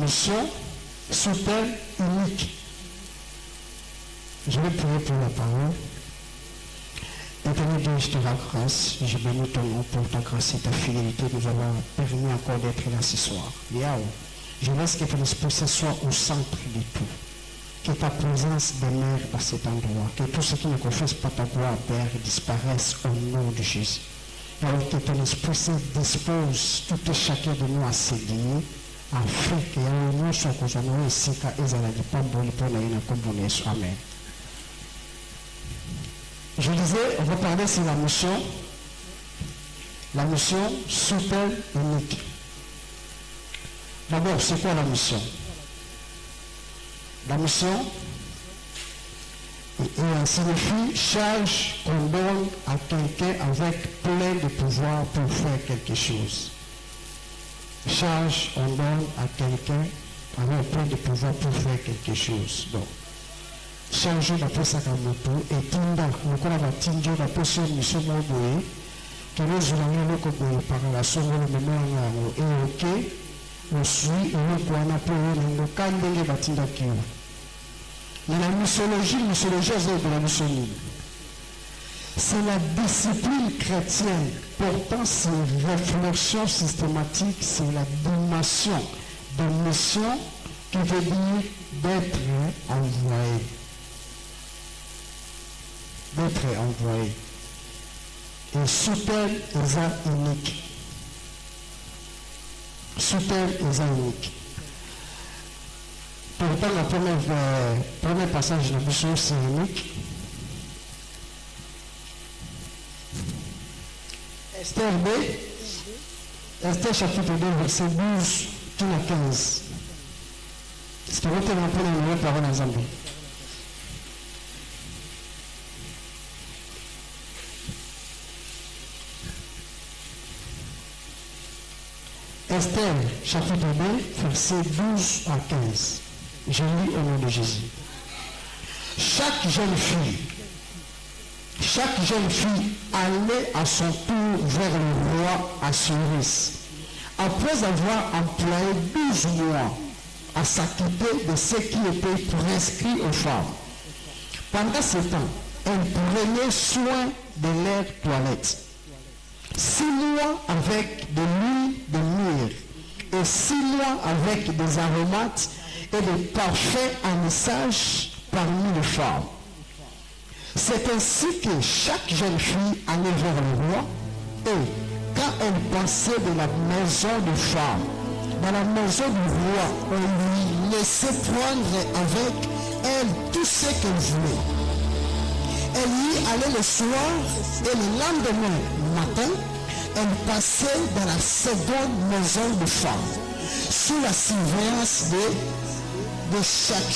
mission sous-thème unique. Je vais prier pour la parole. Éternel Dieu, je te rends grâce. Je bénis ton nom pour ta grâce et ta fidélité de nous avoir permis encore d'être là ce soir. Yahweh, je laisse que ton esprit soit au centre de tout. Que ta présence demeure à cet endroit. Que tout ce qui ne confesse pas ta gloire, Père, disparaisse au nom de Jésus. Yahweh, que ton esprit se dispose tout et chacun de nous à s'égayer afin que nous soyons concernés ici car ils allaient pas bon pour la Amen. Je disais, on va parler sur la mission super unique. D'abord, c'est quoi la mission? La mission signifie charge qu'on donne à quelqu'un avec plein de pouvoir pour faire quelque chose. Charge on donne à quelqu'un avec plein de pouvoir pour faire quelque chose. Donc, charge d'après ça comme tout et tinda, on va tinda d'après ce mission mobile que nous allons le couper par la somme de mémoire et ok, on suit et on peut en appeler le calme de batinda qui mais la missiologie de la missiologie, c'est la discipline chrétienne portant sur réflexion systématique sur la dimension de mission qui veut dire d'être envoyé. D'être envoyé. Et sous-thème est unique. Sous-thème est unique. Pourtant, le premier passage de la mission, c'est unique. Esther B, Esther chapitre 2, verset 12, tout à 15. C'est pour vous te rappeler la nouvelle parole en Zambie. Esther chapitre 2, verset 12 à 15. Je lis au nom de Jésus. Chaque jeune fille allait à son tour vers le roi Assuérus, après avoir employé 12 mois à s'acquitter de ce qui était prescrit aux femmes. Pendant ce temps, elle prenait soin de leur toilette. 6 mois avec de l'huile de myrrhe et 6 mois avec des aromates et des parfaits en message parmi les femmes. C'est ainsi que chaque jeune fille allait vers le roi et quand elle passait de la maison de femme dans la maison du roi, on lui laissait prendre avec elle tout ce qu'elle voulait. Elle y allait le soir et le lendemain matin, elle passait dans la seconde maison de femme sous la surveillance de chaque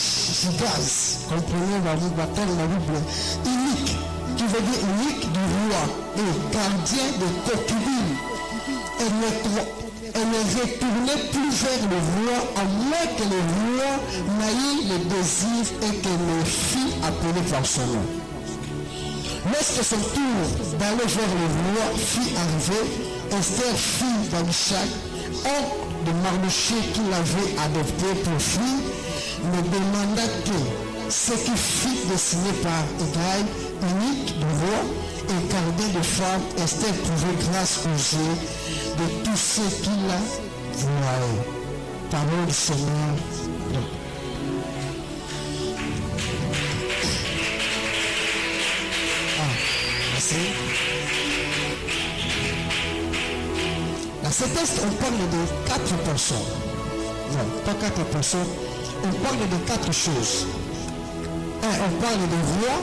gaz, comprenez la Bible, unique, qui veut dire unique du roi et gardien de concubine. Elle ne retournait plus vers le roi à moins que le roi n'aille le désir et que le fît appeler par son nom. Lorsque son tour d'aller vers le roi fut arrivé, Esther, fille d'Abishag, oncle de Mardochée qui l'avait adopté pour fille, me demanda que ce qui fut dessiné par Égaï, unique du roi et gardien de femme, Esther pouvait grâce aux yeux de tous ceux qui la voyaient. Parole du Seigneur. Merci. Dans ce texte, on parle de 4 personnes. Non, pas 4 personnes. On parle de 4 choses. 1, on parle de roi.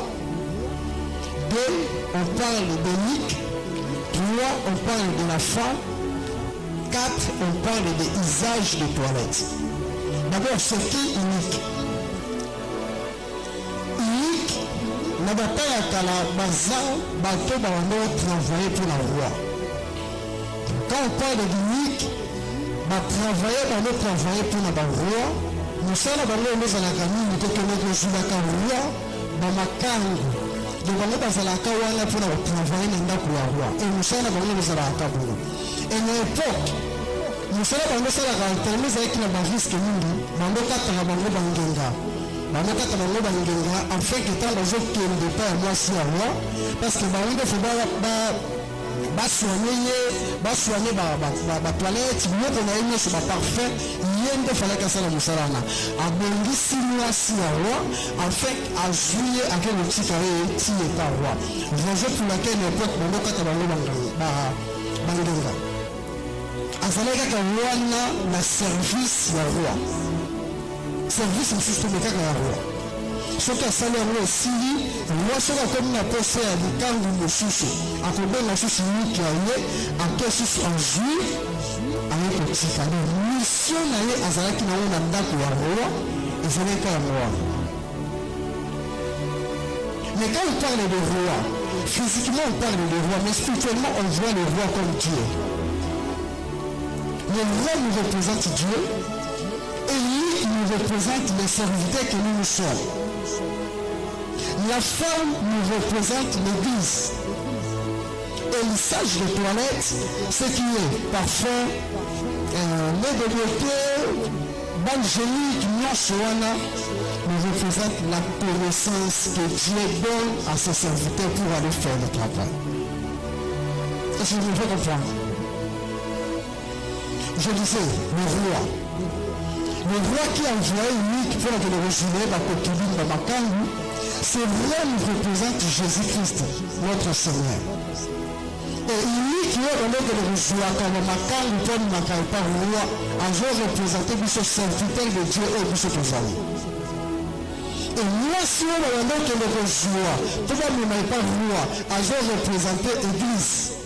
2, on parle de Nick. 3, on parle de la femme. 4, on parle de usage de toilette. D'abord, c'est qui unique? Unique, la bataille à Kala, bateau dans le travailler pour la roi. Quand on parle d'unique, travailler dans le travailler pour la roi, nous sommes dans le maison à la gamine, nous sommes dans le roi, dans ma canne. Donc on est dans la kawana pour travailler dans le roi. Et nous sommes dans le maison à la cabine. Et l'époque, mosala bango salaka telema ezalaki na bariske mingi bango kataka bango bangenga banokata bango bangenga afin que ntango bazokende epai ya mwasi ya roi parce que bango nde fo basoigne ye basoigne batoilette biloko na ye nyonso baparfum ye nde falaki asala mosala wana abongisi mwasi ya roi afin azwi ye ake kotika ye ti eta roi raison pour laquelle na époque banokata bango bangenga azalaki kaka wana na service ya roi service mosusu tobe kaka ya roi soki asali yango esili roi soki akomi na posa ya likangu mosusu akobenga susu miki ya ye ake susu azwi aye kotika donc mission na ye azalaki nango na ndako ya roi ezalaki kaka yango wana. Mais quand on parle de roi, physiquement on parle de roi, mais spirituellement on voit le roi comme Dieu. Le roi nous représente Dieu et lui nous représente les serviteurs que nous sommes. La femme nous représente l'Église. Et le sage de toilette, ce qui est parfum, lait de beauté, bangélique, nyonsoana, nous représente la connaissance que Dieu donne à ses serviteurs pour aller faire le travail. Est-ce que vous pouvez comprendre? Je disais, le roi qui a envoyé unique pour que le résumé va continuer dans ma canne, ce roi nous représente Jésus-Christ, notre Seigneur. Et unique qui est dans le résumé, quand ma canne, pour ma canne, par roi, a représenté ce serviteur de Dieu et ce que vous et moi, si on a un autre roi, pourquoi ne m'avez pas roi, a représenté l'Église.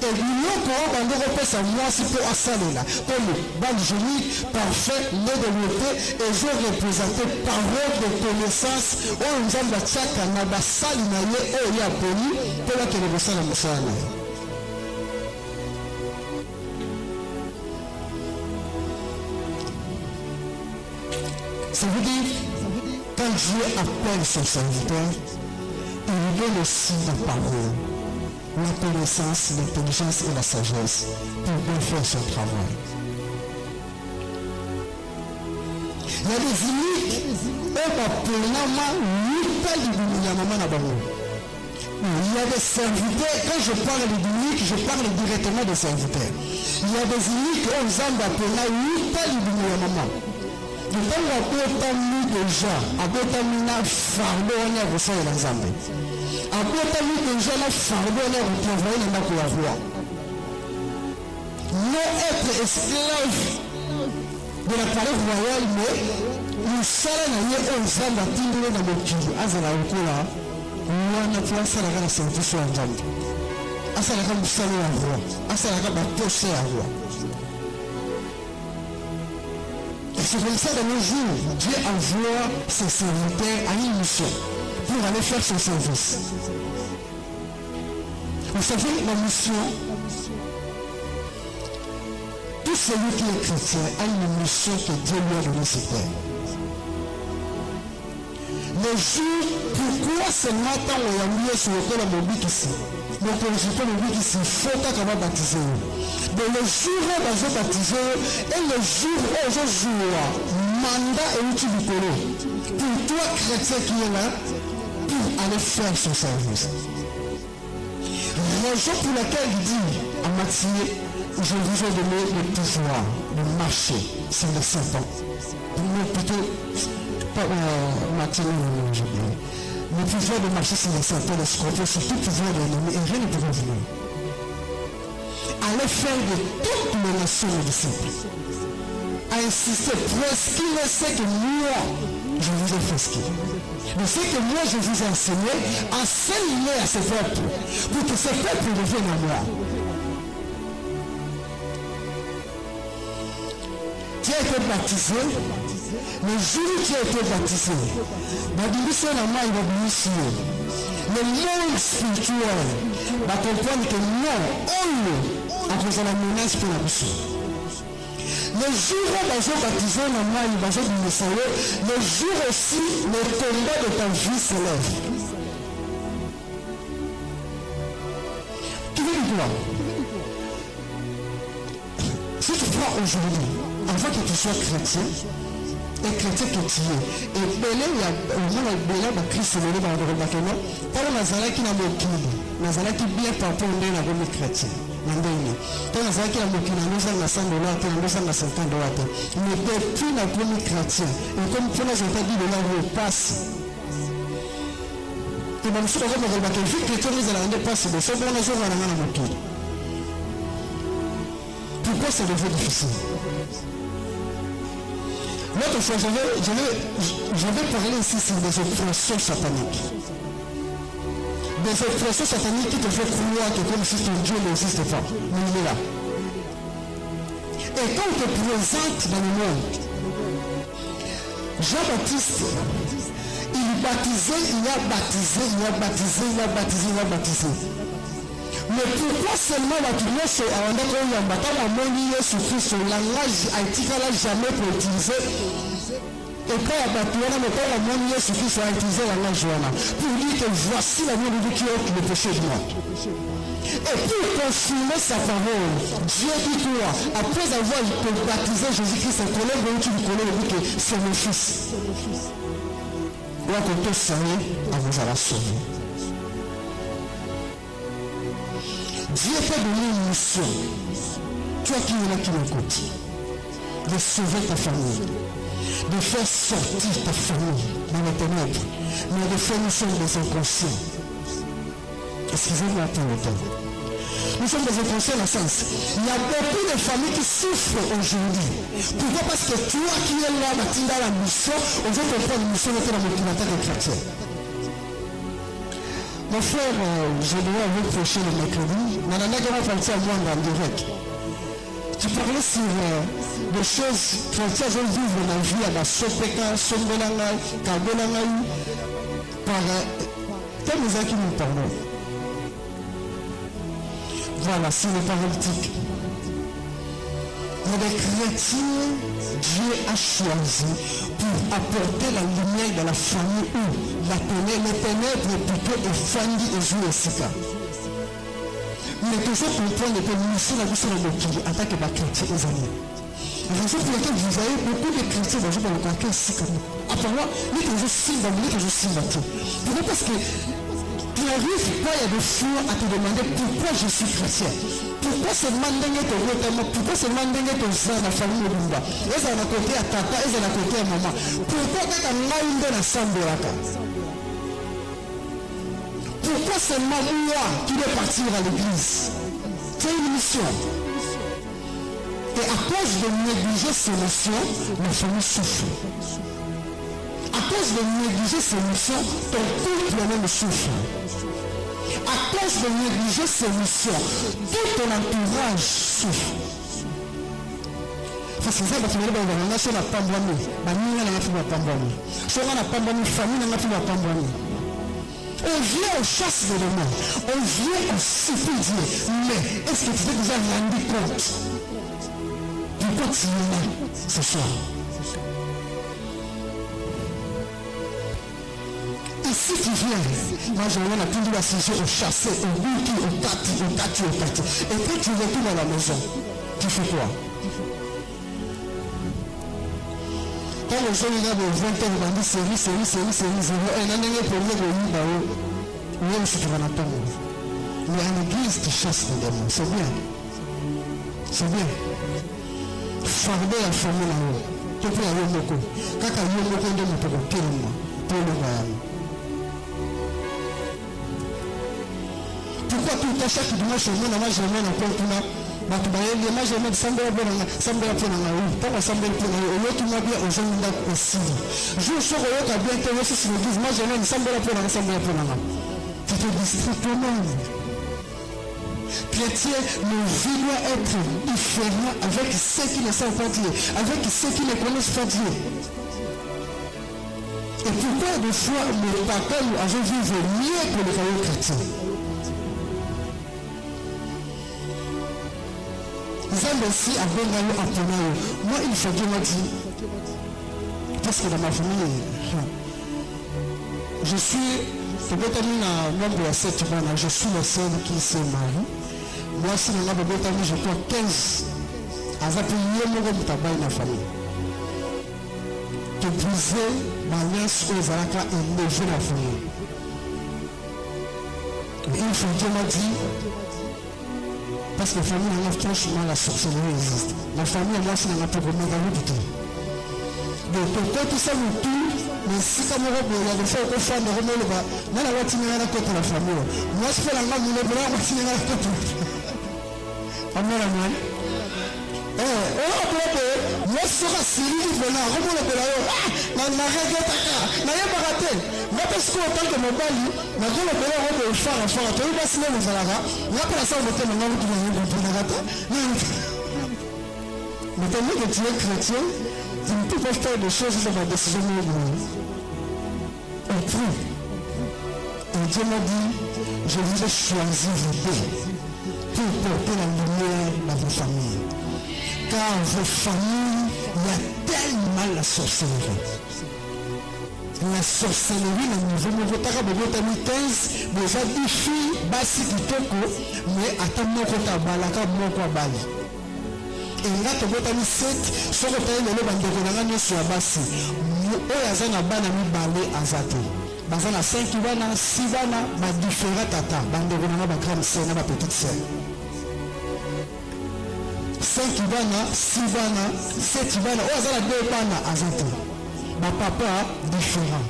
Et biloko bango kopesa mwasi mpo asalela comme bangélique parfait lait de beauté ezo représente parole de connaissance oyo nzambe atiaka na basali na ye oyo ye aponi mpo bakende kosala mosala na ye. Ça veut dire quand Dieu appelle son serviteur il lui donne aussi la parole, la connaissance, l'intelligence et la sagesse pour bien faire son travail. Il y a des uniques, il y a des serviteurs, quand je parle d'uniques, je parle directement des serviteurs. Il y a des uniques, on zamba pena, de temps à abotami déjà, abotami na fardo wana kosala na Nzambe. Abotami déjà na fardo wana kotravailler na ndako ya roi. Non être esclave de la parole royale, mais mosala na ye oyo Nzambe atindeli na mokili azala lokola wana mpo asalaka na service ya Nzambe, asalaka mosala ya roi, asalaka bapose ya roi. C'est comme ça dans nos jours, Dieu envoie ses serviteurs à une mission pour aller faire son service. Vous savez, la mission, tout celui qui est chrétien a une mission que Dieu lui a donnée sur terre. Le jour, pourquoi seulement tant on a oublié sur lequel on m'a ici? Donc, je peux me dire qu'il faut qu'on va baptiser. Mais le jour où on va baptiser, et le jour où on joue, mandat est utilisé pour toi, chrétien qui est là, pour aller faire son service. Raison pour laquelle il dit à Matthieu, je vous ai donné le pouvoir de marcher sur le serpent. Non, plutôt, Matthieu, le pouvoir de marcher sur les serpents, les scorpions, sur tout pouvoir de l'ennemi, et rien ne pourra venir. Allez faire de toutes les nations les disciples. À insister, presqu'il sait que moi, je vous ai prescrit. Mais ce que moi, je vous ai enseigné, enseignez à ce peuple, pour que ce peuple devienne à moi. Tu as été baptisé, le jour où tu as été baptisé, le monde spirituel va comprendre que non, on a besoin de la menace pour la mission. Le jour où on va baptiser, le jour aussi, le combat de ta vie s'élève. Qui veut dire quoi? Si tu prends aujourd'hui, avant que tu sois chrétien, et chrétien que tu es, et belé, il y a au moins belé, Christ, le dans le bâtiment, par Nazareth qui n'a pas Nazareth qui bien par rapport à un chrétien. Quand Nazareth qui n'a pas nous avons $100, nous avons $50. Mais depuis la première chrétien, et comme pour nous avons dit, le passe. Et bien, si on regarde le bâtiment, vu que les chrétiens nous passe, mais c'est bon, nous avons un moquille. Pourquoi c'est devenu difficile? L'autre fois, je vais parler ici sur des oppressions sataniques. Des oppressions sataniques qui te font croire que comme si ton Dieu n'existe pas. Mais il est là. Et quand on te présente dans le monde, Jean-Baptiste, il baptisait, il a baptisé. Mais pourquoi seulement la cliente c'est un endroit où il y a un bâtiment Jésus-Christ, le langage haïtique n'a jamais pour utiliser. Et quand il y a bâtiment, mais quand la monde Jésus-Christ a utilisé la langage pour dire que voici la vie de Dieu qui ôte le péché de moi. Et pour confirmer sa parole, Dieu dit quoi? Après avoir baptisé Jésus-Christ, un collègue de tu lui connais, il dit que c'est mon fils. Il a compté ça, à vous à la sauver. Dieu t'a donné une mission. Toi qui es là qui m'écoute, de sauver ta famille, de faire sortir ta famille dans les ténèbres, mais de faire nous sommes des inconscients. Excusez-moi pour le temps. Nous sommes des inconscients dans le sens. Il y a beaucoup de familles qui souffrent aujourd'hui. Pourquoi? Parce que toi qui es là, Mathilda, la mission, on veut comprendre la mission de la motivateur des chrétiens. Mon frère, je devais vous prêcher le mercredi. Mais la nègre va partir à moi en direct. Tu parlais sur des choses chrétiennes vont vivre dans la vie à la sopeka, sombelangai, kabelangai, par tel les qui nous parlent. Voilà, c'est le paralytique. Mais les chrétiens, Dieu a choisi pour apporter la lumière dans la famille où la ténèbre, les ténèbres plutôt et Fandi et Jou et Sika. Mais toujours comprendre que nous sommes la mission de Dieu en tant que chrétiens et amis. La raison pour laquelle vous avez beaucoup de chrétiens dans le quartier Sika. Apparemment, nous toujours Simba, nous toujours Simba. Pourquoi? Parce que tu arrives pas à des fois à te demander pourquoi je suis chrétien. Pourquoi c'est mandingue ton notamment? Pourquoi c'est mandingue ton sang dans la famille de Lumba? Est-ce à côté à tata? Est-ce à côté à maman? Pourquoi tu as maïndé dans la sambe là? Pourquoi c'est moi qui dois partir à l'église? C'est une mission. Et à cause de négliger ces missions, la famille souffre. À cause de négliger ces missions, ton couple même souffre. À cause de négliger ces missions, tout ton entourage souffre. Parce que ça, tu vas dire, on a fait la pandémie. On a fait la pandémie. On a fait la famille, on a fait la pandémie. On vient aux chasses de l'homme. On vient au suffisant. Mais est-ce que tu t'es déjà rendu compte? Pourquoi tu es là ce soir? Et si tu viens, moi je viens à tout la saison au chasser, au bouti, au tati. Et quand tu retournes à la maison, tu fais quoi? Quand les gens regardent aux 20 ans, ils vont dire série, et l'année première, ils aussi tu vas l'attendre. Mais à l'église, tu chasses les démons, c'est bien. C'est bien. Farder la famille là-haut. Tu peux aller au moko. Quand tu as eu au moko, tu peux aller au moko. Pour le royaume. Pourquoi tout à chaque dimanche, moi, je mets un compte là. Moi, je mets Sambela Ponanga. Pourquoi Sambela Ponanga? L'autre m'a bien aux gens aussi. Je suis sûr que tu as bien été aussi sur l'église. Moi, je mets Sambela Ponanga. Tu te distrais toi-même. Chrétien, nos vies doivent être différentes avec ceux qui ne savent pas Dieu, avec ceux qui ne connaissent pas Dieu. Et pourquoi des fois les papas nous avons vécu mieux que les païens chrétiens? Ils ont aussi appris. Moi, il faut que m'a dit, parce que dans ma famille, je suis peut-être un membre de la secte, je suis le seul qui se marie. Moi, si je crois 15 Azapiye mogo mutabai na famille. Que briser l'alliance aux alaka et lever la famille. Il faut Dieu m'a dit, parce que la famille, franchement, la sorcellerie existe. La famille, moi, c'est la plus grande du tout. Donc, quand tout ça nous tue, mais si ça me remet, il y a des fois qu'on fait de remettre le bas, là, la voiture n'est pas contre la famille. Moi, je fais la main, mais le blanc, moi, je suis là contre. Amen, amen. Moi, je serai Syrie, je vais là, remonte le blanc. Ah, n'a rien de taka, n'a rien pas raté. Moi, parce qu'autant que mon bali, n'a rien le blanc, on peut faire un fort. Tu vas se mettre dans la gare. Moi, pour la salle, on va te demander de venir dans la gare. Mais tellement que tu es chrétien, tu ne peux pas faire des choses sur ma décision. On prie. Et Dieu m'a dit, je vous ai choisi vous deux pour porter la lumière dans vos familles. Car vos familles, il y a tellement la sorcellerie. La sorcellerie, le niveau de 15, déjà 10 filles, basi kitoko, mais attends-moi quand tu as balaka, moi quoi bali. Et là, tu as mis 7, soit tu as mis le bandé sur la base. Oyo na bana mi balé azate. Bazana 5 bana, 6 bana, ba différents tata, bande na ba grande sœur na ba petite sœur. 5 bana, 6 bana, 7 bana, oyo azana 2 bana azate. Ba papa différent.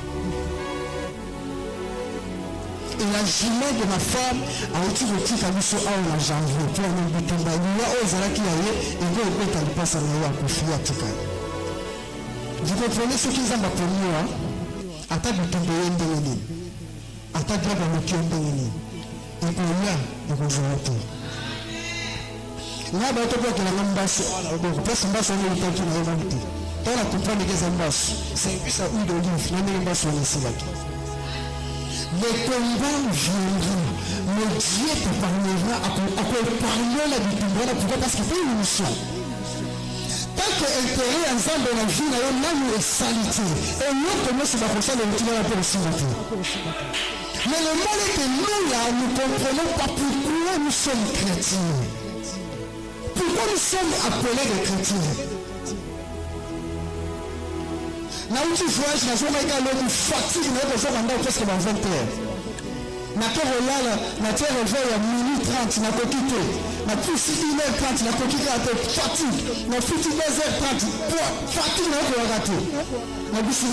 Et la jument de ma femme a été retirée à l'issue en janvier. Pour un homme de tomba, il y a aux alaks qui aillent et il y a des passes à l'ailleurs pour fuir à Tika. Vous comprenez ce qu'ils ont appris moi? Attaque de tomber un déni. Attaque de la moquette un déni. Et pour là, il faut jouer. Là, il y a des gens qui ont un basse. Parce que basse, on est le temps qui n'a pas été. Quand on a compris que c'est un basse, c'est plus à huile d'olive. Il y a une basse sur les silacs. Le combat viendra, mais Dieu te parlera à parler la vie. Pourquoi? Parce qu'il fait une mission. Tant que l'intérêt ensemble de la vie, nous est salité. Et nous, comment c'est pas comme ça, nous tirons la paix aussi. Mais le mal est que nous, là, nous ne comprenons pas pourquoi nous sommes chrétiens. Pourquoi nous sommes appelés des chrétiens? Là où tu voyages, na zone ega l'homme fatigue, na besoin d'en presque dans 20 heures. Na terre là, na terre réveille à minuit 30, na coquille. Na plus 1h30, na coquille à te fatigue. Na plus 2h30, fatigue na ko raté. Na bisi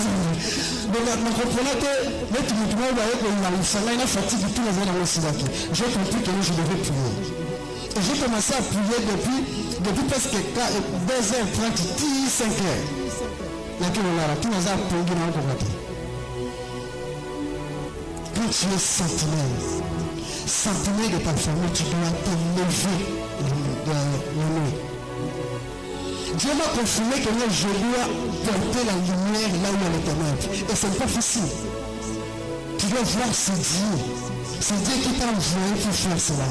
donc na comprenez que le tout le monde va être na usanga na fatigue tous les jours dans le silaki. J'ai compris que je devais prier. Et j'ai commencé à prier depuis presque 2h30, 5h. Quand tu es sentinelle de ta famille, tu dois te lever le nez. Dieu m'a confirmé que moi je dois porter la lumière là où il y a les ténèbres. Et ce n'est pas facile. Tu dois voir ce Dieu. C'est Dieu qui t'a envoyé pour faire cela.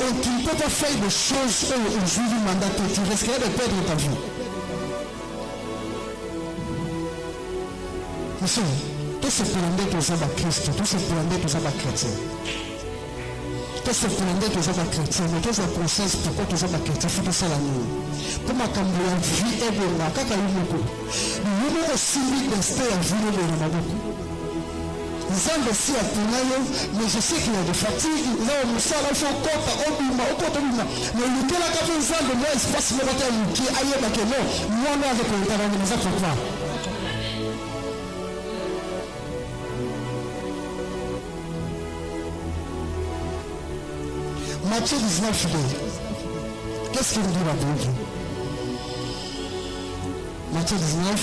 Et tu ne peux pas faire des choses au jour du mandat que tu risquerais de perdre ta vie. Monsieur, tout ce que l'on dit que c'est Christ, tout ce que l'on dit que c'est chrétien. Tout ce que l'on dit que c'est chrétien, mais tout ce process, pourquoi tu es chrétien, il faut que ça la nuit. Pour ma campagne, vie est bonne, quand il y a eu beaucoup. Nous avons aussi mis des stèles à vie de beaucoup. Nous avons aussi à Punayo, mais je sais qu'il y a des fatigues, nous avons aussi à la fois au côté, mais le cas là, quand on a de moi, il se passe le matin, qui aille, mais que non, moi, nous avec le travail, nous avons pas. Matthieu 19, qu'est-ce qu'il dit la Bible? Matthieu 19.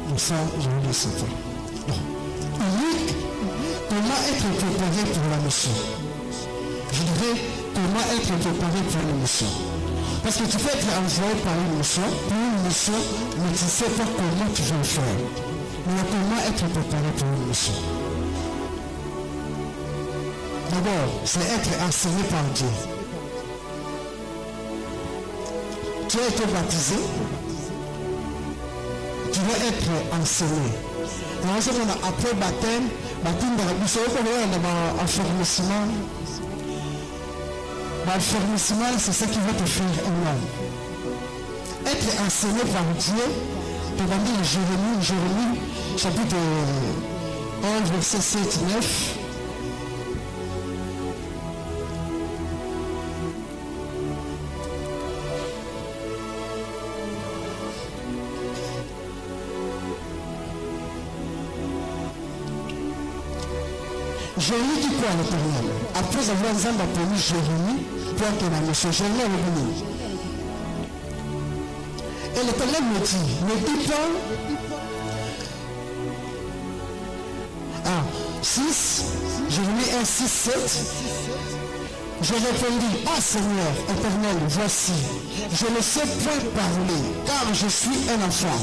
Donc ça, je vais le savoir. Unique, comment être préparé pour la mission? Je dirais comment être préparé pour une mission. Parce que tu peux être envoyé par une mission, mais tu ne sais pas comment tu vas le faire. Mais comment être préparé pour une mission? D'abord, c'est être enseigné par Dieu. tu as été baptisé, tu dois être enseigné. Après baptême, l'affermissement, c'est ce qui va te faire un homme. Être enseigné par Dieu, tu vas dire Jérémie, chapitre 1, verset 7, 9. Jérémie dit quoi à l'Éternel? Après avoir appelé Jérémie, pour que la mission Jérémie est revenu. Et l'Éternel me dit pas. 6, Jérémie 1, 6, 7. Je répondis, Seigneur, Éternel, voici, je ne sais point parler, car je suis un enfant.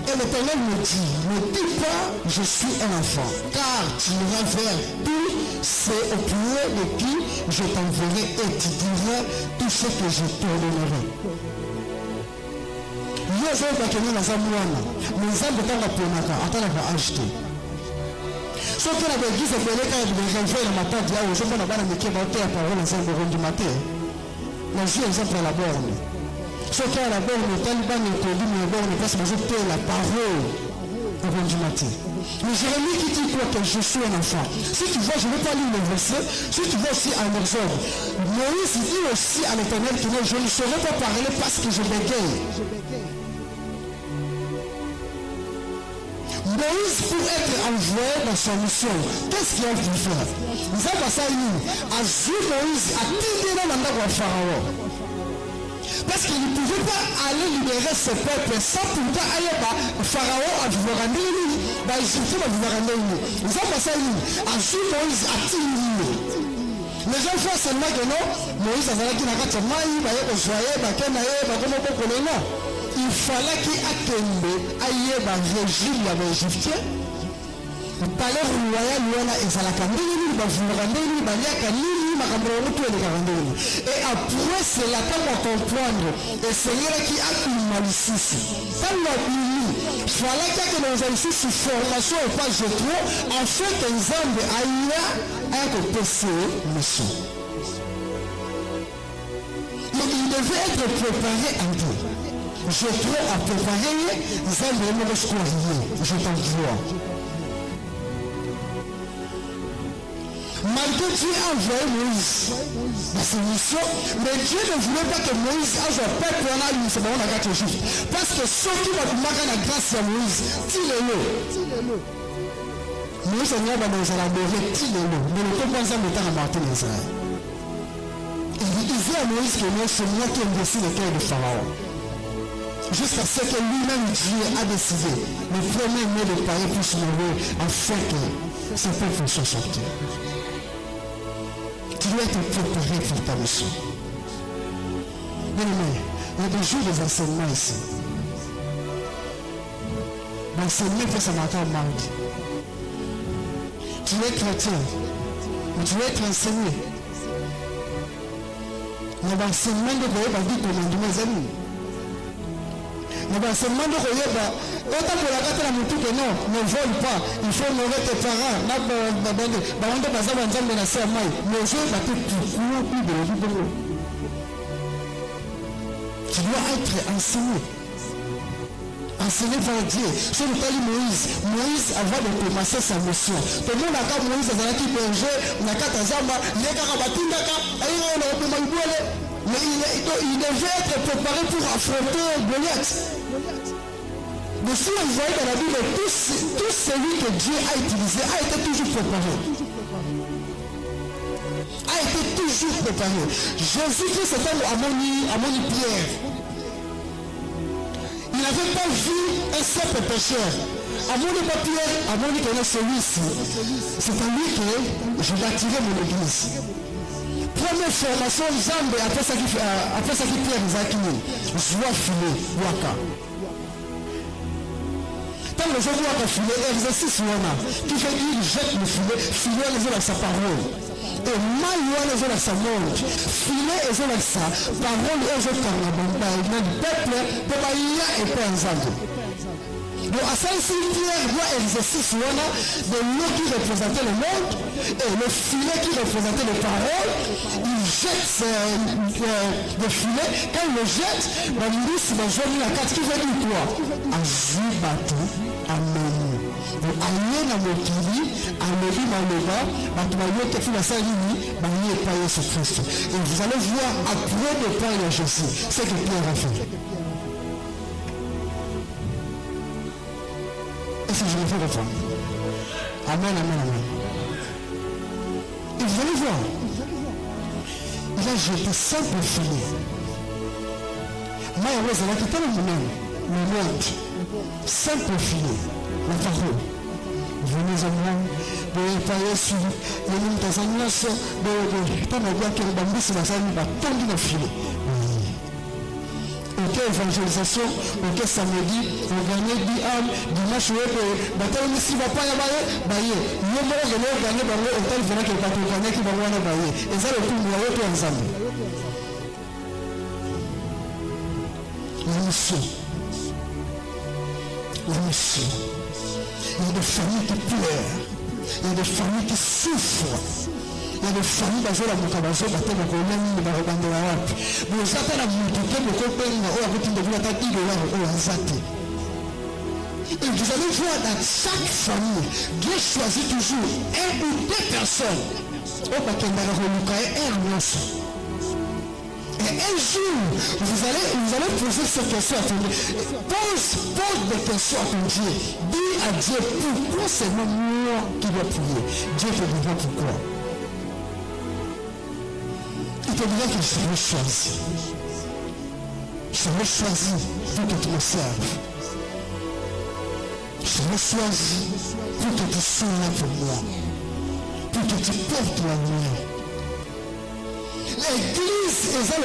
Et l'Éternel me dit, ne dis pas, je suis un enfant, car tu iras vers tous ceux au pied de qui je t'enverrai et tu diras tout ce que je t'ordonnerai. Nous avons bakeni na zamwana, nous avons tant de penaka, attends à acheter. Sauf que la église est belée quand elle réveille le matin, dit, je vais la métier de la parole dans un du matin. La vie exemple à la borne. Ce qui est à la borne, le taliban est connu, mais la borne parce que je paie la parole du matin. Mais Jérémie qui dit quoi que je suis un enfant. Si tu vois, je ne vais pas lire le verset, si tu vois aussi en Exode, Moïse dit aussi à l'Éternel que je ne saurais pas parler parce que je bégaye. Moïse, pour être envoyé dans sa mission, qu'est-ce qu'il a pu faire? Nous avons passé à Moïse a dit dans le Pharaon. Parce qu'il ne pouvait pas aller libérer ce peuple sans pourtant aller au Pharaon à vivre en ligne. Nous avons passé à Moïse a dit. Les gens font seulement que non, Moïse a dit il fallait qu'il attende aille dans le régime des Égyptiens. Le palais royal et après c'est la temps de comprendre et c'est là qui a une malicisse. Il fallait que nous ayons une formation au pas de trop afin que les hommes aillent à côté mission. Il devait être préparé en Dieu. Je trouve à préparer les hommes de je t'envoie. Malgré Dieu a envoyé Moïse dans ses missions, mais Dieu ne voulait pas que Moïse ait un peuple en a une seconde à 4 jours. Parce que ceux qui vont marquer la grâce à Moïse, tire-le. Moïse a dit dans la dorée, tire-le. Mais le peuple en mettant à Martin Israël. Il disait à Moïse que c'est moi qui ai décidé le cœur de Pharaon. Jusqu'à ce que lui-même Dieu a décidé le premier mot de Paris puisse mourir afin que ce peuple soit sorti. Tu dois être préparé pour ta mission. Mais il y a des jours des enseignements ici. L'enseignement peut se marquer en marque. Tu es chrétien, mais tu dois être enseigné. Il y a l'enseignement de Dieu qui dit commandement mes amis. Mais seulement de Royeba, autant pour la gâte la mouture que non, ne vole pas, il faut nourrir tes parents. Tu dois être enseigné. Enseigné par Dieu. Si nous parlons Moïse avant de commencer sa mission. Tout le monde a dit Moïse a dit berger, on a dit Zamba, il est mais il devait être préparé pour affronter Goliath. Mais si vous voyez dans la Bible, tout celui que Dieu a utilisé a été toujours préparé. Jésus-Christ était à Moni Pierre. Il n'avait pas vu un simple pécheur. À Moni Pierre, à Moni connaît celui-ci. C'est à lui que je vais attirer mon église. Première formation, Zambe, après ça qui Pierre Zakini, joie filé, Waka. Tant que le jour Waka filé, exercice Wana, qui fait qu'il jette le filet, filet les yeux avec sa parole. Et maïouane est la sa monde. Filet est la sa. Parole est la carnabamba. Et même peuple, pebaïa et pas un zando. Donc, à Saint-Pierre doit exercer de l'eau qui représentait le monde et le filet qui représentait les paroles. Il jette le filet. Quand il le jette, il dit si je mis la carte qui veut dire quoi? Azubatu, amen. Donc, aïe na mokili, alobi maloba, batumayo tefi la salini, baïe pas Jésus Christ. Et vous allez voir après de parler à Jésus, c'est que Pierre a fait. Est-ce que je me fais reprendre? Amen, amen, amen. Et vous allez voir, il a jeté simple filet. Moi, je vais quitter le monde. Simple filet. La parole. Venez à moi, de parler sur les lignes des annonces, de temps à dire que le bambou, c'est la salle, il va tomber dans le filet. Ok, évangélisation, ok, samedi, on gagne 10 âmes, dimanche, bataille, mais si va pas y avoir, baillé. Nous, on va gagner, hôtel, venant que le bateau gagne, qui va voir la baillé. Et ça, le coup, nous avons tout ensemble. La mission. La mission. Il y a des familles qui pleurent. Il y a des familles qui souffrent. Il y a des familles qui ont la moukabazo, qui ont la colonne, qui ont la rap. Mais ça, c'est la multitude de copains, qui ont la routine de vie, qui ont la zate. Et vous allez voir dans chaque famille, Dieu choisit toujours un ou deux personnes. Oh, parce qu'il y a un annonce. Et un jour, vous allez poser cette question à ton Dieu. Pose des questions à ton Dieu. Dis à Dieu, pourquoi c'est moi qui dois prier? Dieu te dira pourquoi. Il te dira que je serai choisi. Je serai choisi pour que tu me serves. Je serai choisi pour que tu sois là pour moi. Pour que tu portes la lumière. L'église est un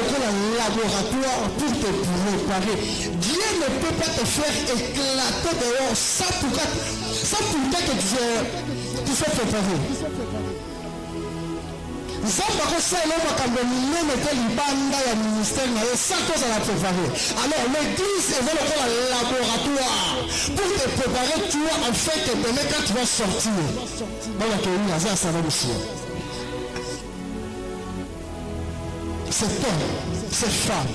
laboratoire pour te préparer. Dieu ne peut pas te faire éclater dehors sans pourquoi que tu sois préparé. Zamba kosala makambo minene te libanda ya ministère na ye sans cause à la préparer. Alors l'église est un laboratoire pour te préparer toi en fait que demain quand tu vas sortir. Voilà que oui, ça ça va aussi. Cet homme, cette femme.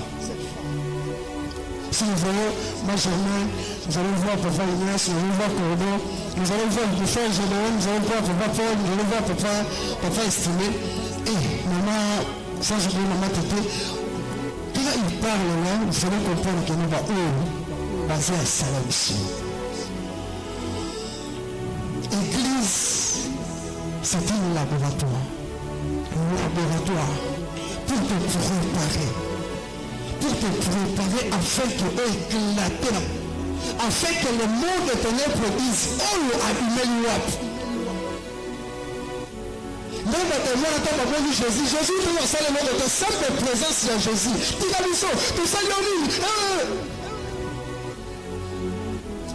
Si nous voyons Benjamin, nous allons voir Papa Inès, nous allons voir Cordo, nous allons voir le frère Général, nous allons voir Papa Paul, nous allons voir Papa Estimé. Et maman, ça je dis maman Tété, quand il parle là, vous allez comprendre que nous sommes basés à Salam ici. Église, c'est un laboratoire. Un laboratoire pour te préparer. Pour te préparer afin que éclater, afin que le monde de ténèbres dise, oh, abîmé l'ouap. Même quand Jésus, Jésus dit au salut de ta simple présence de Jésus. Tu as vu ça, tu salues en ligne.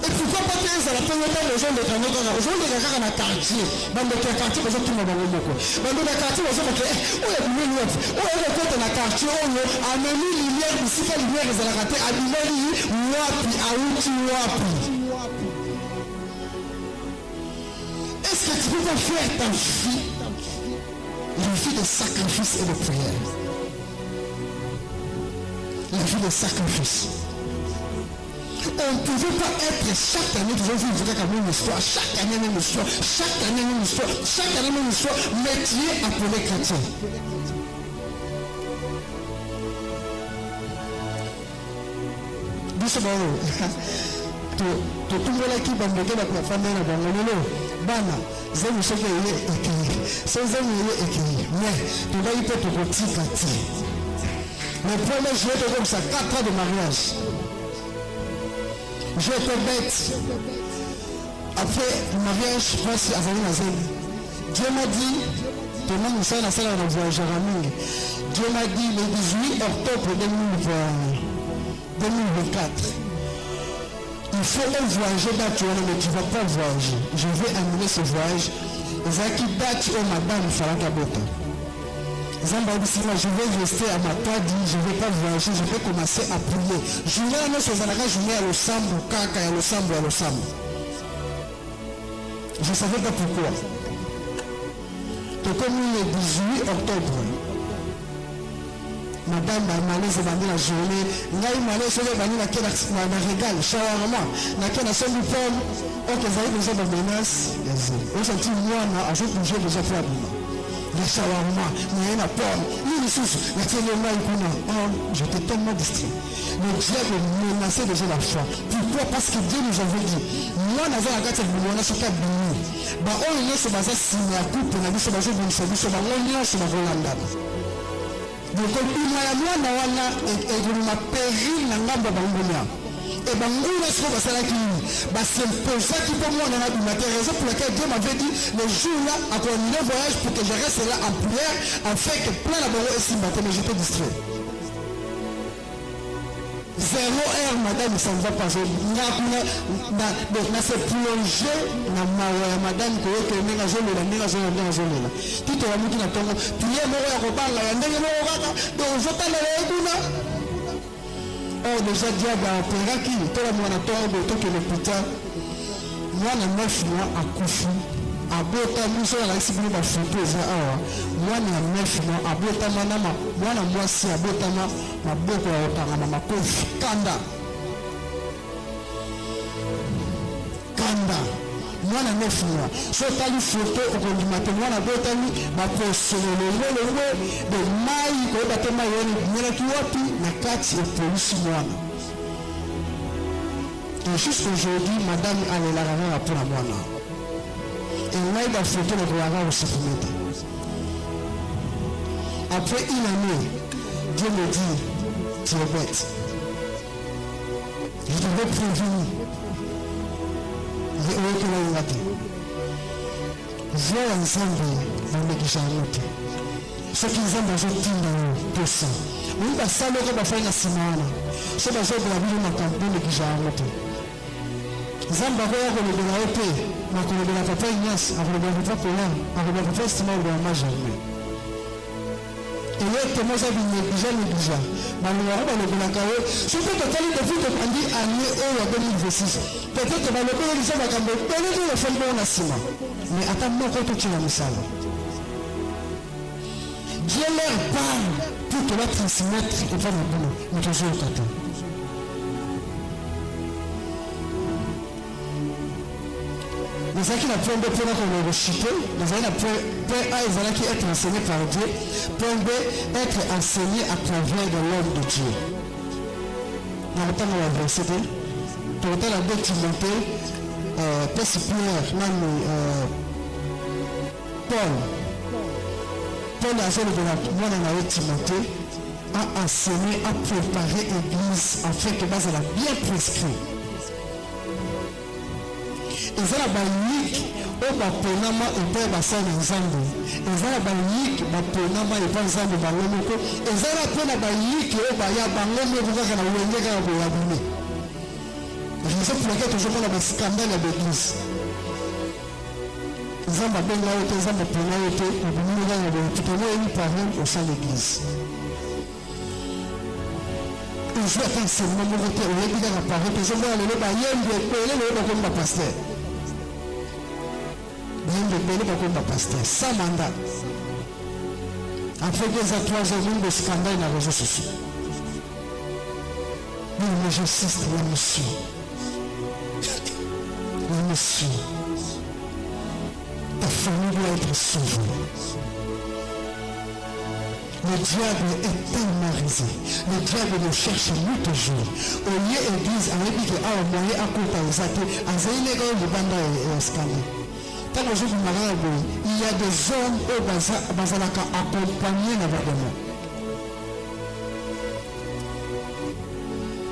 Et pourquoi pas que ça la première fois les gens de Canada, les gens de Canada dans le quartier, dans le quartier, les gens qui m'ont donné beaucoup. Dans le quartier, les gens qui ont dit, où est le dans le quartier, a même une lumière, ici, la lumière, ils ont raté, a mis wapi, a outi wapi. Est-ce que tu peux pas faire ta vie? La vie de sacrifice et de prière. La vie de sacrifice. On ne pouvait pas être chaque année, vous avez vu une histoire, chaque année même histoire, chaque année même histoire, chaque année même histoire, métier appelé chrétien. Dis-moi, tout le monde qui va me dire la famille, bana zemi soki eye ekei so zemi eye ekei mais tu vas y peut te retirer le premier juillet de comme ça 4 ans de mariage j'étais bête après le mariage je pense à Zali Nazeli Dieu m'a dit pendant que nous sommes dans la salle de voyageur à Ming Dieu m'a dit le 18 octobre 2024 il faut voyager d'Atuana, mais tu ne vas pas voyager. Je vais amener ce voyage. Zaki Dati au Madame Faraka Bota. Je vais rester à Matadi, je ne vais pas voyager, je vais commencer à prier. Je vais aller sur Zanaka, je vais à l'Osambo, Kaka, à l'Osambo, à l'Osambo. Je ne savais pas pourquoi. Donc, comme le 18 octobre, madame a malaise dans la journée, il y a eu malaise sur les bannies, il y a un régal, shawarma, il y a un seul pomme, ok, vous avez déjà des menaces, on s'est dit, moi, je vais bouger déjà pour la le shawarma, il y a une pomme, il y a une sauce, il y a une maïkouna. Oh, j'étais tellement distrait. Le diable menaçait déjà la foi. Pourquoi? Parce que Dieu nous avait dit, moi, je vais regarder le monde, je suis pas béni. Bah, on est sur base de la coupe, on a dit, c'est basé sur une service, c'est l'oignon, c'est la Rolanda. Donc, il y a moi, et je m'appelle la ngamba bangonia. Et bien, nous, est-ce qu'on va s'en accueillir? C'est pour ça qu'il faut moi, on a la raison pour laquelle Dieu m'avait dit, le jour-là, après un voyage, pour que je reste là en prière, afin que plein la bonne est matin, mais j'étais distrait. 0 heure, madame, ça ne va pas. Donc, on s'est plongé dans ma madame, qui est née à Zola, née à Zola. Tout est amour qui n'a pas. Puis, il y a un repas, il y a un repas, donc, je t'en ai. Oh, déjà diable a opéré qui tout le monde a tombé tout que l'hôpital. Moi, le 9 mois à Koufu, à Bota, nous sommes à la cible de la photo. Moi, le 9 mois à Bota, moi, la moitié à Bota, ma Bota, ma Koufu, Kanda. Kanda. Moi, le 9 mois. Je t'ai lu photo au cours du matin. Moi, la Bota, ma poste, de maï, ko bate maï, mena kiwapi, na kati et police moi. Et juste aujourd'hui, madame allait la ramener pour la moine. Et maï la photo de la aussi pour mettre. Après une année, Dieu me dit, tu es bête. Je devais prévenir. Je vais que la yate. Viens ensemble dans le Guijamote. Ce qui nous a besoin de ça. Oui, ça le va faire la semaine. C'est la zone de la ville de campagne de Guijamote. Zamba va le de la épée, ma collègue de la papa Ignace, avec le papa Polan, avec le papa Stimol de la Majalme. Et là, tu m'as dit déjà. Malheureusement, le Bonacao, c'est peut être que depuis que tu dit année 2026. Peut-être que le Bonacao va camber. Peut-être que le fond de la cima. Mais attends, moi, quand tu as mis ça. Dieu leur parle pour te la transmettre et faire le boulot. Mais toujours au côté. Les gens qui n'ont pas de point qu'on a rechuté, les gens qui ont été enseignés par Dieu, peuvent être enseignés à travers de l'homme de Dieu. Dans le temps de la verset, pour le temps de la 2 Timothée, Paul a fait de Timothée, a enseigné, a préparé l'église afin que base la bien prescrit. Ils ont la bannique au Baponama et Père Bassan en Zambie. Ils ont la bannique Baponama et Père Zambie Balomoko. Ils ont la bannique au Baya Balomoko pour faire la Wendega à Boyabini. Raison pour laquelle toujours on a des scandales à l'église. Ils ont la bannique au Zambie Baponama et Père Zambie tout le monde est parent au sein de l'église. Ils jouent à l'enseignement, ils ont dit à la parole, ils ont dit à l'église, pasteur. Sans mandat. Après 2 à 3 ans de scandale dans les réseaux sociaux. Mais j'insiste, la mission. La mission. Ta famille doit être sauvée. Le diable est tellement risé. Le diable nous cherche nous toujours. Au lieu d'église, on dit que ah, moyen à côté aux athées, à Zénégal, le banda et scandale. Il y a des hommes au Bazalaka accompagnés d'abord.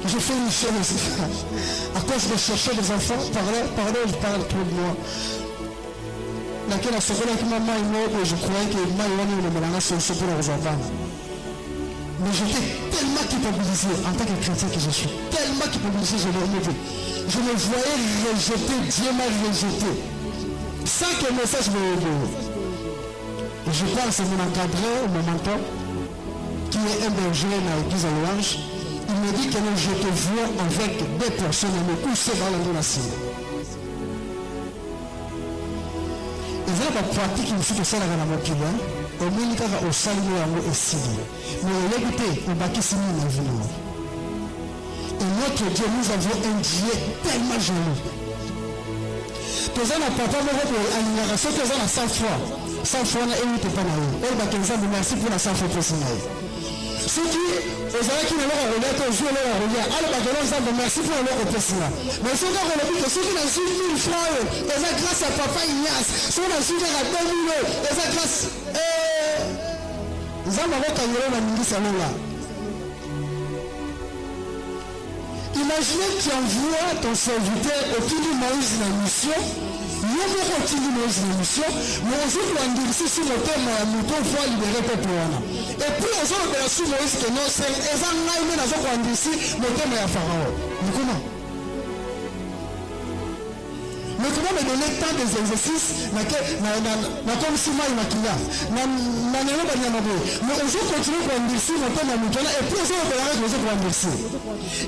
Je fais une chose aussi. À cause de chercher des enfants, je parle trop de moi. Laquelle a sauvé la maman et moi, je croyais que Maïwani ou le Mélana sont pour les enfants. Mais j'étais tellement culpabilisé en tant que chrétien que je suis. Tellement culpabilisé, je l'ai remonté. Je me voyais rejeté, Dieu m'a rejeté. Sans que le message me remonte. Je parle, c'est mon encadreur, mon mentor, qui est un berger dans l'église à Louange. Il me dit que je te vois avec des personnes à me pousser dans l'endroit. Et voilà la pratique qui me fait que ça dans mon client. Au moins, il y a au salut et au sili. Mais l'écoutez, on va quitter la vie. Et notre Dieu, nous avons un Dieu tellement joli. Tous les papa, nous avons 100 fois. 100 fois, on a évité pas d'aller. Merci pour la 100 fois personnelle. Ceux qui, aux gens qui ne l'ont pas relais, toujours leur relais. Alors, merci pour leur personnel. Mais ceux qui ont relais, ceux qui n'ont suivi 1000 francs, et ça grâce à papa Ignace. Ceux qui ont suivi à 2000 euros, et ça grâce. Nous avons un ministre là. Imaginez que tu envoies ton serviteur au Kili Moïse dans la mission. Nous avons Kili Moïse dans la mission. Mais on joue pour dire si sur le thème, nous devons libérer le peuple. Et puis on joue pour la sous Moïse que non, c'est exactement là où nous avons dit ici, le thème est à Pharaon. Mais comment? Mais comment me donner tant des exercices comme si moi il m'a quitté. Mais on joue continuer pour dire ici, le thème est à et puis on joue pour l'arrêt de pour dire ici.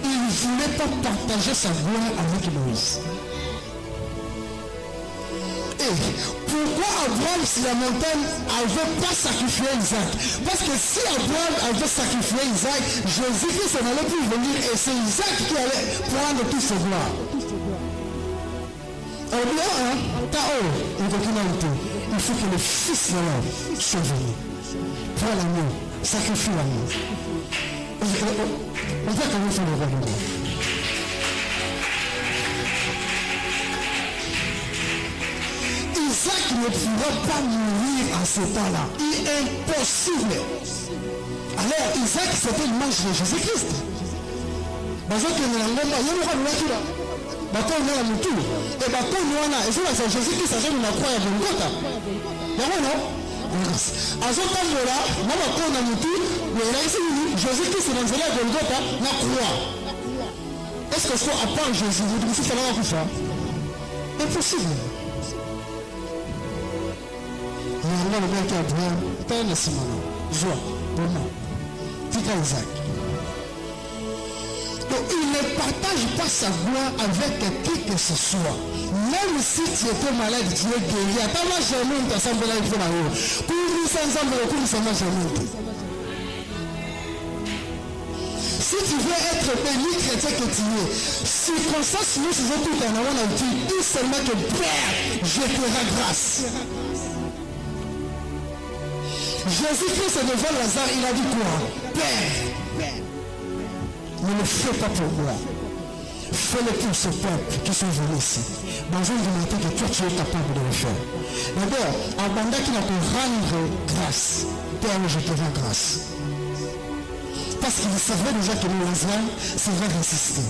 Il ne voulait pas partager sa gloire avec Moïse. Et pourquoi Abraham, si la montagne n'avait pas sacrifié Isaac? Parce que si Abraham avait sacrifié Isaac, Jésus-Christ n'allait plus venir et c'est Isaac qui allait prendre toute sa gloire. Alors bien, il faut que le fils de l'homme soit venu. Prends l'agneau, sacrifie l'agneau. On voit comment faire le roi de Dieu. Isaac ne pourra pas mourir à ce temps-là. Il est impossible. Alors, Isaac, c'était l'image de Jésus-Christ. Parce que nous avons et bateau nous et c'est Jésus-Christ a fait une croix à Golgotha. Non. À ce temps-là, nous avons Jésus-Christ est dans la Golgotha, la croix. Est-ce que soit à part Jésus, vous dites que ça va faire? Impossible. Mais le mec qui a dit, t'as un Simon, joie, bonheur, tika Isaac. Donc il ne partage pas sa gloire avec qui que ce soit. Même si tu étais malade, tu es guéri. Attends, moi j'ai mis ta semble là, il faut la haut. Pour lui, ça ensemble, pour lui, ça m'a jamais. Si tu veux être béni chrétien que tu es, circonstance nous faisons tout en avant la vie, dis seulement que Père, je te rends grâce. Jésus-Christ est devant Lazare, il a dit quoi? Père, ne le fais pas pour moi. Fais-le pour ce peuple qui sont venus ici. Dans une dignité que toi tu es capable de le faire. D'abord, Abanda qui n'a pu rendre grâce. Père, je te rends grâce. Parce qu'il savait déjà que Lazare serait résister.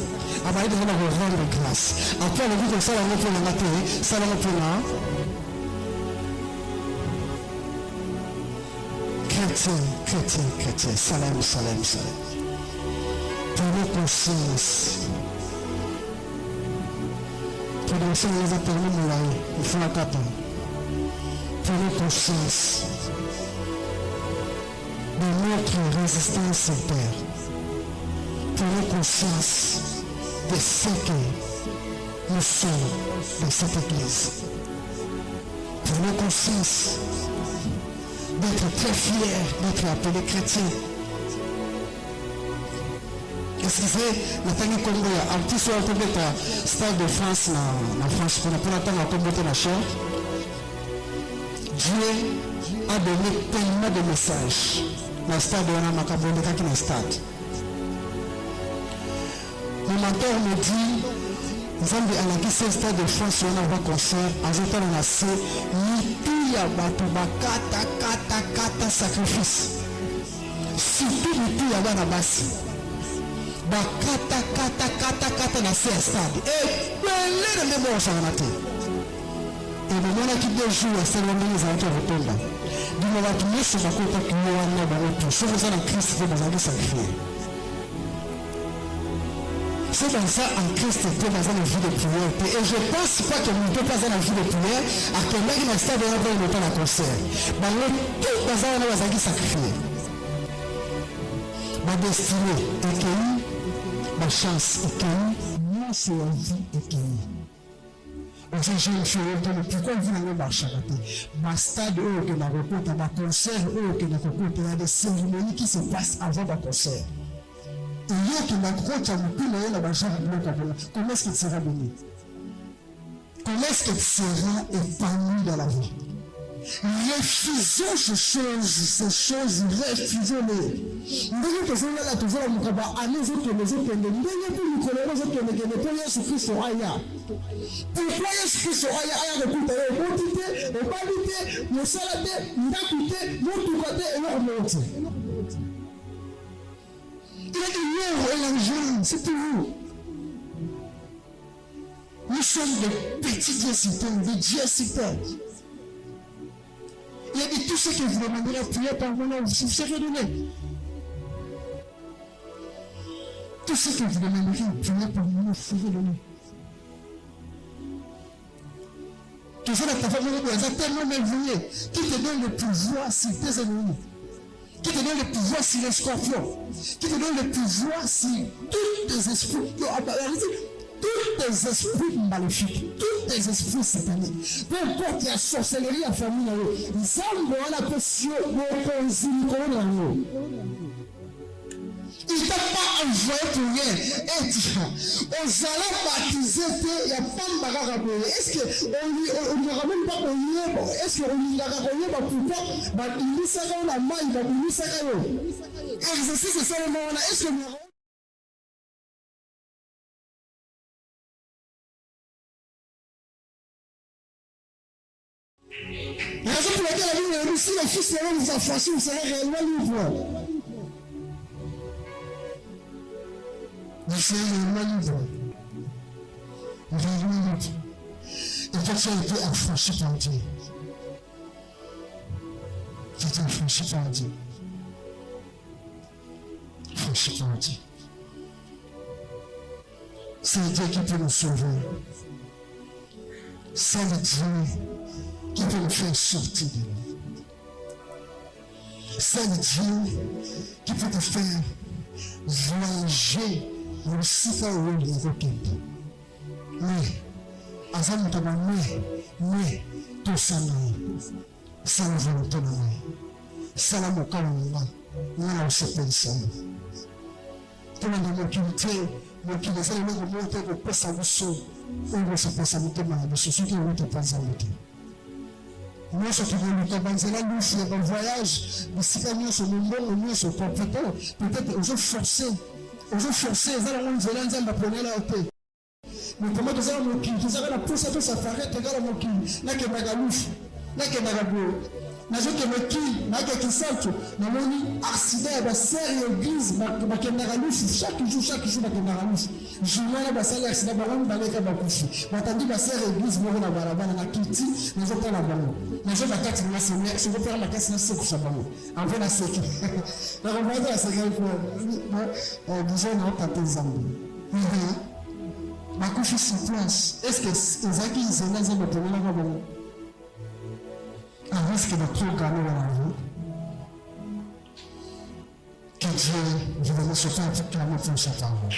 Abanda devait rendre grâce. Après, on a dit que ça l'a repris la matinée, ça l'a repris là. Chrétien, salam. Prenez conscience. Prenez les éternels, il faut la carte. Prenez conscience de notre résistance au Père. Prenez conscience de ce que nous sommes dans cette église. Prenez conscience d'être très fiers d'être appelés chrétiens. Excusez, Nathalie Congo, un petit soir pour le stade de France, en France, pour attendre la communauté de la chair. Dieu a donné tellement de messages dans le stade de Namakabonde, qui est dans le stade. Mon mentor me dit, Zambi alaki ce stade de France, on a un concert, en jetant le nassé, ni ya batu bakata sacrifice. Surtout ni tout ya bana basi. Bakata na ce stade. Et belé de mémoire ça en a été. Et le moment qui 2 jours, c'est le moment où ils ont été retombés. Du moment où ils sont encore qui ont été retombés. Si vous êtes en Christ, vous avez sacrifié. c'est dans ça en Christ était dans une vie de prière. Et je pense pas que nous ne pouvons pas dans la vie de prière, à que même dans le stade de le temps de concert. Mais tout dans ça, on a sacrifié. Ma destinée est cueillie, ma chance est cueillie, moi c'est la vie est cueillie. Pourquoi vous n'avez pas marché? Ma stade où que la rencontre, ma concert où que la rencontre, il y a des cérémonies qui se passent avant le concert. Et il y a que la grotte a plus moyen de marcher à l'autre. Comment est-ce qu'il sera béni? Comment est-ce qu'il sera épanoui dans la vie? Refusons ces choses, refusons-les. Nous faisons là toujours à nous avoir à nous autres, nous autres, nous pour nous connaître, nous autres, nous pour Jésus-Christ au Aya. Pourquoi Jésus-Christ au Aya de couper, au quantité, au qualité, au salade, n'importe, nous tout côté et nous remonter. Il a dit non et l'argent, c'est pour vous. Nous sommes des petits diacitaires, des diacitaires. Il a dit tout ce que vous demandez la prière par mon nom, vous serez donné. Tout ce que vous demandez la prière par mon nom, vous serez donné. Toujours la famille de Dieu, tellement merveilleux, qui te donne le pouvoir sur tes ennemis, qui te donne le pouvoir sur les scorpions, qui te donne le pouvoir sur tous tes esprits. Tous tes esprits maléfiques, tous tes esprits sataniques, peu importe la sorcellerie à famille, ils ont la pression de nous. Il ne t'a pas envoyé pour rien. On allait baptiser, il n'y a pas de bagarre à payer. Est-ce qu'on ne ramène pas pour rien? Est-ce qu'on ne l'a pas payé? Pourquoi il dit ça dans la main, il va dire ça dans la main. Exercice, c'est ça le moment-là. Est-ce que nous la raison pour laquelle la Bible dit si le Fils de l'homme vous a franchi, vous serez réellement libre. Vous serez réellement libre. Réellement libre. Et quand tu as été affranchi par Dieu, tu as été affranchi par Dieu. Affranchi par Dieu. C'est Dieu qui peut nous sauver. C'est Dieu qui peut nous faire sortir de là. C'est Dieu qui peut te faire voyager dans le site où il est roqué. Mais, à ça, nous avons mais, tout ça, ça nous volonté, ça n'a pas nous avons ce pensée. Tout le monde a culté, mon qui les a monté de penser à vous, on va se penser à vous, de ce qui est pas à vous. Nous, ce qui veut nous commencer là, nous, c'est un voyage, mais si nous sommes bons, nous sommes compétents, peut-être aux autres forcés, ils allons nous dire, ils vont prendre la paix. Mais comment nous allons nous quitter? Nous allons la pousser à tout ça, faire regarder mon qui, là que Magalouf, là que Magabo, là que me qui, là que Kisalto, nous avons accident, la serre l'église, que Magalouf, chaque jour, que Magalouf. Je vois là, ça l'accident, on va aller à Bakoufi. On a dit, serre l'église, on va là-bas, on a quitté, nous allons prendre la balle. Nous allons la carte, je vais faire la carte, c'est pour ça, on va la séquer. Donc, on va dire à ce gars, disons, on va taper les amis. Bakoufi sur place. Est-ce que les acquis, ils ont les amis pour nous là-bas? Un risque de trop gagner dans la vie. Que Dieu, je vais me sauter un peu clairement pour sa parole.